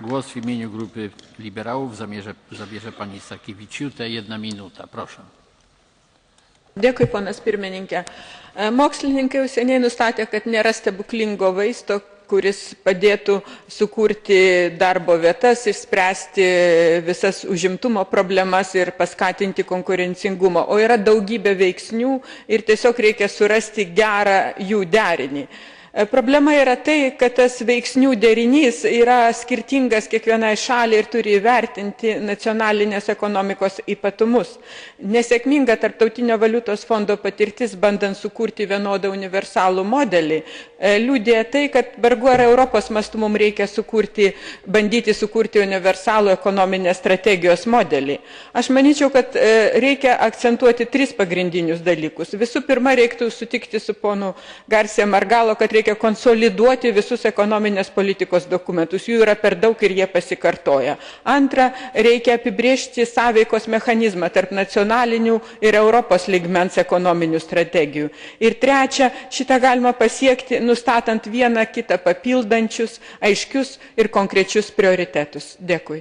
Głos w imieniu Grupy Liberałów zabierze pani Sakievičiūtė. 1 minuta, proszę. Dėkui, ponas pirmininkė. Mokslininkai jau seniai nustatė, kad nėra stebuklingo vaisto, kuris padėtų sukurti darbo vietas, išspręsti visas užimtumo problemas ir paskatinti konkurencingumą. O yra daugybė veiksnių ir tiesiog reikia surasti gerą jų derinį. Problema yra tai, kad tas veiksnių derinys yra skirtingas kiekvienai šaliai ir turi įvertinti nacionalinės ekonomikos ypatumus. Nesėkminga Tarptautinio valiutos fondo patirtis, bandant sukurti vienodą universalų modelį, liudija tai, kad vargu ar Europos mastu mums reikia bandyti sukurti universalų ekonominės strategijos modelį. Aš manyčiau, kad reikia akcentuoti 3 pagrindinius dalykus. Visų pirma, reiktų sutikti su ponu Garcia Margallo, kad reikia konsoliduoti visus ekonominės politikos dokumentus. Jų yra per daug ir jie pasikartoja. Antra, reikia apibrėžti sąveikos mechanizmą tarp nacionalinių ir Europos lygmens ekonominių strategijų. Ir trečia, šitą galima pasiekti, nustatant vieną kitą papildančius, aiškius ir konkrečius prioritetus. Dėkui.